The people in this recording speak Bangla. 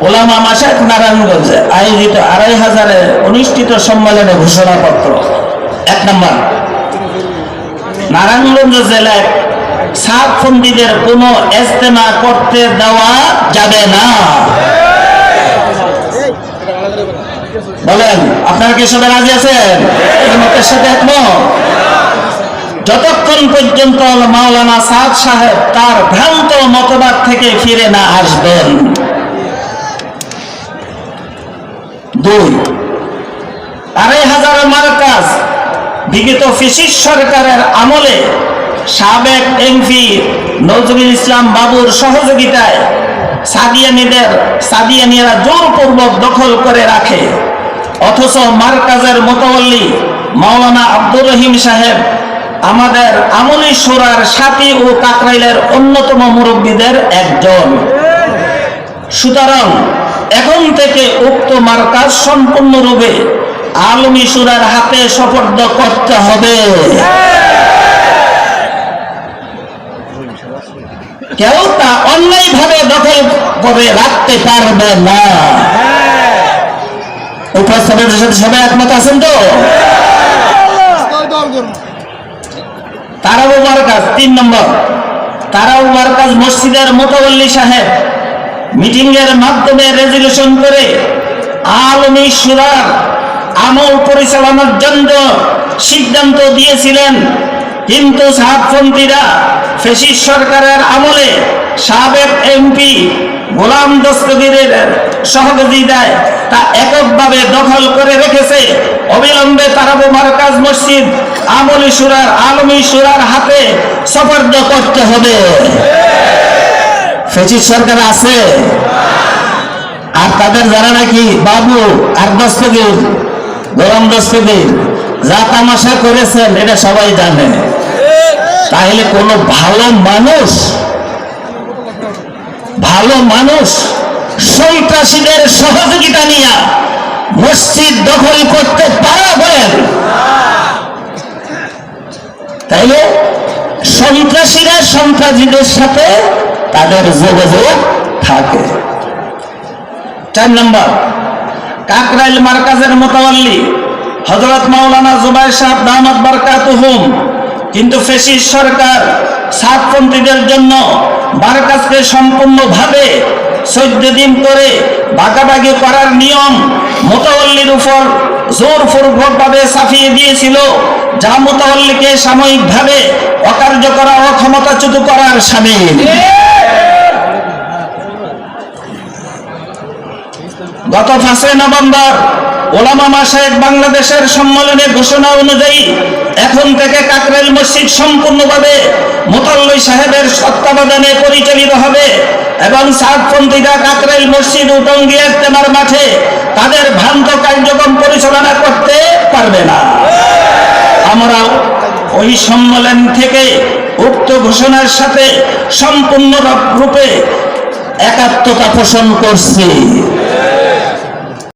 ওলামা মাসায়েখ নারায়ণগঞ্জে আয়োজিত 2500 অনুষ্ঠিত সম্মেলনে ঘোষণাপত্র। 1 নম্বর, নারায়ণগঞ্জ জেলায় সাতফন্দিদের কোনো ইজতেমা করতে দেওয়া যাবে না। বলেন, আপনারা কি সবাই রাজি আছেন? এই মতের সাথে একমত? যতক্ষণ পর্যন্ত মাওলানা সাদ সাহেব তার ভ্রান্ত মতবাদ থেকে ফিরে না আসবেন। 2, 2500 মার্কাজ বিগত ফ্যাসিস্ট সরকারের আমলে সাবেক এমপি নজরুল ইসলাম বাবুর সহযোগিতায় সাদিয়ানিরা জোরপূর্বক দখল করে রাখে, অথচ মার্কাজের মোতাওয়াল্লি মাওলানা আব্দুর রহিম সাহেব আমাদের আমলি সুরার সাথী ও কাকরাইলের অন্যতম মুরব্বীদের একজন। সুতরাং এখন থেকে উক্ত মার্কাজ সম্পূর্ণরূপে আলমী সুরার হাতে সুপর্দ করতে হবে। কেউ তা অন্যায়ভাবে দখল করে রাখতে পারবে না। উপস্থাপনের সাথে সবাই একমত আছেন তো? তারাও মার্কাজ 3 নম্বর, তারাও মার্কাজ মসজিদের মোতাওয়াল্লি সাহেব মিটিং এর মাধ্যমে রেজুলেশন করে আলমী সুরার আমল পরিচালনার জন্য সিদ্ধান্ত দিয়েছিলেন, কিন্তু সাতপন্থীরা ফ্যাসিস্ট সরকারের আমলে সাবেক এমপি গোলাম দস্তগীরের সহযোগিতায় তা এককভাবে দখল করে রেখেছে। অবিলম্বে তারাবো মার্কাজ মসজিদ আলমী সুরার হাতে সুপর্দ করতে হবে। ফ্যাসিস্ট সরকার আছে, আর তাদের যারা নাকি বাবু আর দস্তগীর গোলাম দস্তগীর যা তামাশা করেছেন এটা সবাই জানে। তাহলে কোন ভালো মানুষ সন্ত্রাসীদের সহযোগিতা নিয়ে মসজিদ দখল করতে পারবেন? তাইলে সন্ত্রাসীরা সন্ত্রাসীদের সাথে তাদের যোগাযোগ থাকে। 4 নম্বর, কাকরাইল মার্কাজের মোতাওয়াল্লি হযরত মাওলানা জুবাইর সাহেব দামাত বারাকাতুহুম, কিন্তু ফ্যাসিস্ট সরকার সাতপন্থীদের জন্য মার্কাজকে সম্পূর্ণভাবে 14 দিন করে ভাগাভাগি করার নিয়ম মোতাওয়াল্লির উপর জোরপূর্বকভাবে চাপিয়ে দিয়েছিল, যা মোতাওয়াল্লিকে সাময়িকভাবে অকার্যকর ও ক্ষমতাচ্যুত করার শামিল। গত 5 নভেম্বর ওলামা মাসায়েখ বাংলাদেশের সম্মেলনের ঘোষণা অনুযায়ী এখন থেকে কাকরাইল মসজিদ সম্পূর্ণভাবে মোতাওয়াল্লি সাহেবের তত্ত্বাবধানে পরিচালিত হবে এবং সাতপন্থীরা কাকরাইল মসজিদ ও টঙ্গী ইজতেমার মাঠে তাদের ভ্রান্ত কার্যক্রম পরিচালনা করতে পারবে না। আমরা ওই সম্মেলন থেকে উক্ত ঘোষণার সাথে সম্পূর্ণ রূপে একাত্মতা পোষণ করছি।